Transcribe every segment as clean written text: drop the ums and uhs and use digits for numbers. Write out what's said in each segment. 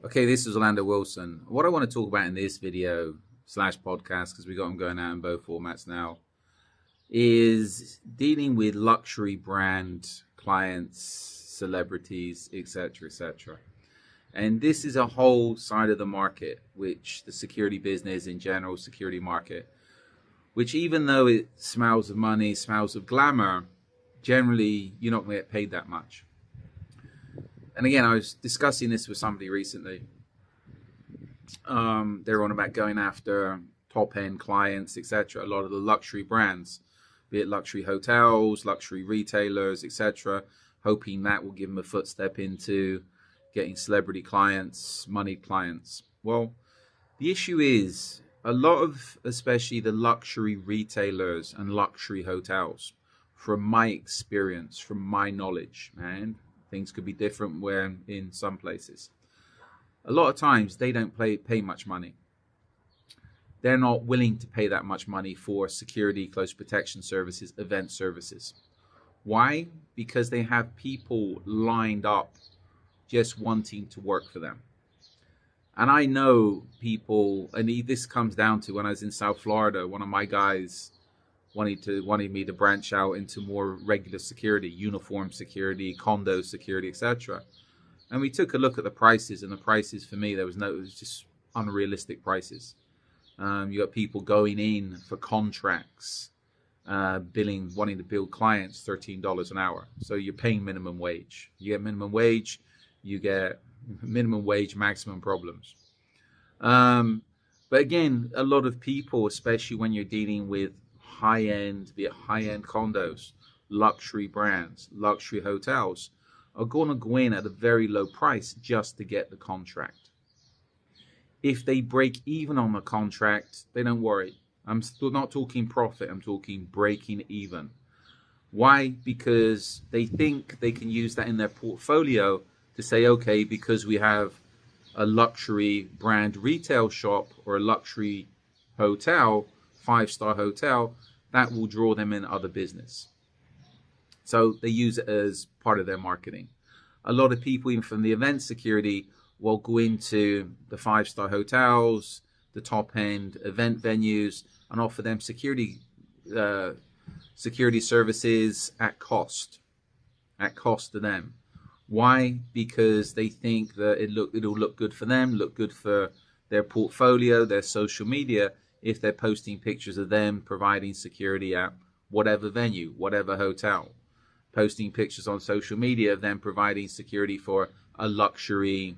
Okay, this is Orlando Wilson. What I want to talk about in this video slash podcast, because we got them going out in both formats now, is dealing with luxury brand clients, celebrities, etc., etc. And this is a whole side of the market, which the security business in general, security market, which even though it smells of money, smells of glamour, generally you're not going to get paid that much. And again, I was discussing this with somebody recently. They're on about going after top-end clients, etc. A lot of the luxury brands, be it luxury hotels, luxury retailers, etc., hoping that will give them a footstep into getting celebrity clients, money clients. Well, the issue is a lot of, especially the luxury retailers and luxury hotels, from my experience, from my knowledge, and things could be different where in some places, a lot of times they don't pay much money. They're not willing to pay that much money for security, close protection services, event services. Why? Because they have people lined up just wanting to work for them. And I know people, and this comes down to when I was in South Florida, one of my guys wanted me to branch out into more regular security, uniform security, condo security, etc. And we took a look at the prices, and the prices for me, it was just unrealistic prices. You got people going in for contracts, wanting to bill clients $13 an hour. So you're paying minimum wage. You get minimum wage, you get minimum wage, maximum problems. But again, a lot of people, especially when you're dealing with high-end condos, luxury brands, luxury hotels, are going to go in at a very low price just to get the contract. If they break even on the contract, they don't worry. I'm still not talking profit, I'm talking breaking even. Why? Because they think they can use that in their portfolio to say, okay, because we have a luxury brand retail shop or a luxury hotel, 5-star hotel, that will draw them in other business. So they use it as part of their marketing. A lot of people, even from the event security, will go into the 5-star hotels, the top-end event venues, and offer them security services at cost to them. Why? Because they think that it'll look good for them, look good for their portfolio, their social media, if they're posting pictures of them providing security at whatever venue, whatever hotel. Posting pictures on social media of them providing security for a luxury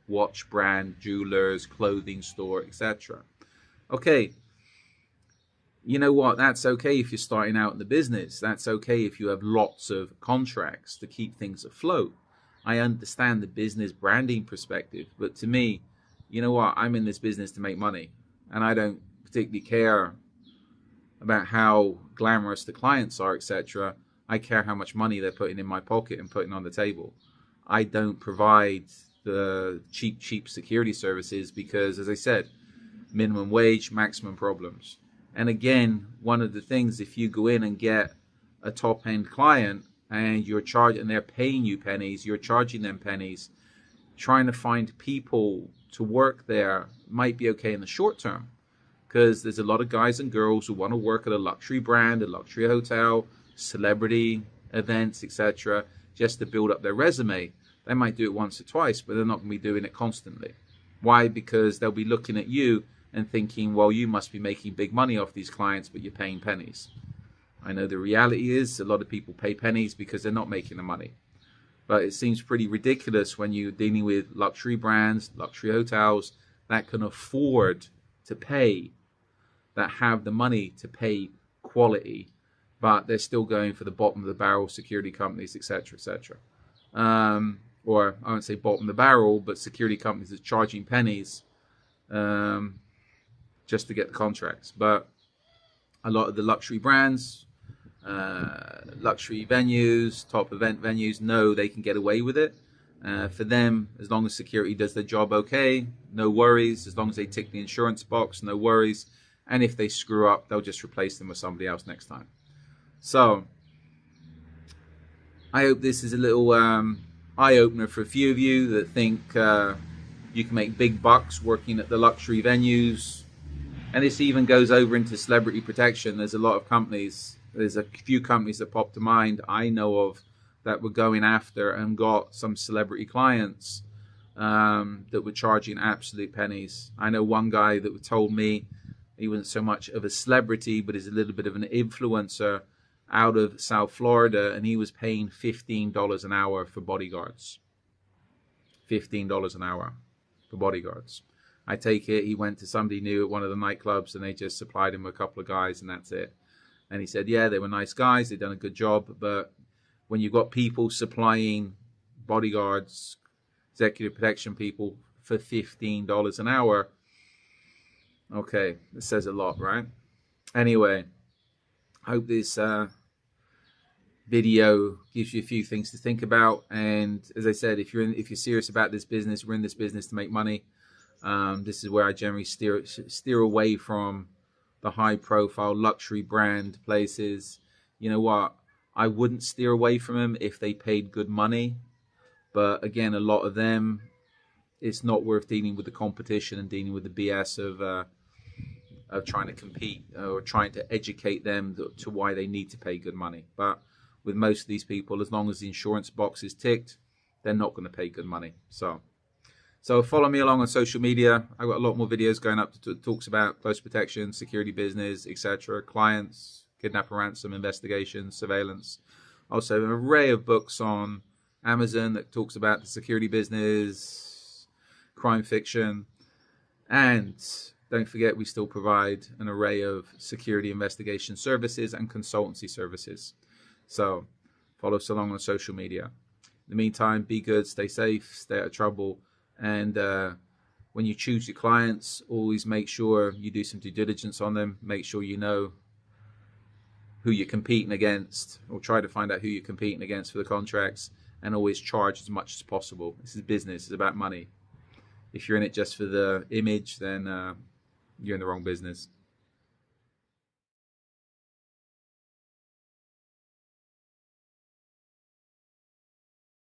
watch brand, jewelers, clothing store, etc. Okay, you know what? That's okay if you're starting out in the business. That's okay if you have lots of contracts to keep things afloat. I understand the business branding perspective, but to me, you know what? I'm in this business to make money, and I don't particularly care about how glamorous the clients are, etc. I care how much money they're putting in my pocket and putting on the table. I don't provide the cheap security services because, as I said, minimum wage, maximum problems. And again, one of the things, if you go in and get a top-end client and they're paying you pennies, you're charging them pennies, trying to find people to work there might be okay in the short term, because there's a lot of guys and girls who want to work at a luxury brand, a luxury hotel, celebrity events, etc., just to build up their resume. They might do it once or twice, but they're not going to be doing it constantly. Why? Because they'll be looking at you and thinking, well, you must be making big money off these clients, but you're paying pennies. I know the reality is a lot of people pay pennies because they're not making the money. But it seems pretty ridiculous when you're dealing with luxury brands, luxury hotels that can afford to pay, that have the money to pay quality, but they're still going for the bottom of the barrel security companies, etc., etc. Or I won't say bottom of the barrel, but security companies are charging pennies just to get the contracts. But a lot of the luxury brands, luxury venues, top event venues know they can get away with it. For them, as long as security does their job okay, no worries. As long as they tick the insurance box, no worries. And if they screw up, they'll just replace them with somebody else next time. So I hope this is a little eye-opener for a few of you that think You can make big bucks working at the luxury venues. And this even goes over into celebrity protection. There's a lot of companies, there's a few companies that pop to mind I know of that were going after and got some celebrity clients that were charging absolute pennies. I know one guy that told me he wasn't so much of a celebrity, but is a little bit of an influencer out of South Florida, and he was paying $15 an hour for bodyguards. $15 an hour for bodyguards. I take it he went to somebody new at one of the nightclubs and they just supplied him with a couple of guys and that's it. And he said, yeah, they were nice guys, they'd done a good job, but when you've got people supplying bodyguards, executive protection people for $15 an hour, okay, it says a lot, right? Anyway, I hope this video gives you a few things to think about. And as I said, if you're serious about this business, we're in this business to make money. This is where I generally steer away from the high-profile luxury brand places. You know what? I wouldn't steer away from them if they paid good money. But again, a lot of them, it's not worth dealing with the competition and dealing with the BS of trying to compete or trying to educate them to why they need to pay good money. But with most of these people, as long as the insurance box is ticked, they're not going to pay good money. So follow me along on social media. I've got a lot more videos going up that talks about close protection, security business, etc., clients, kidnapper ransom, investigation, surveillance. Also an array of books on Amazon that talks about the security business, crime fiction, and don't forget we still provide an array of security investigation services and consultancy services. So follow us along on social media. In the meantime, be good, stay safe, stay out of trouble. And when you choose your clients, always make sure you do some due diligence on them. Make sure you know who you're competing against, or try to find out who you're competing against for the contracts, and always charge as much as possible. This is business, it's about money. If you're in it just for the image, then you're in the wrong business.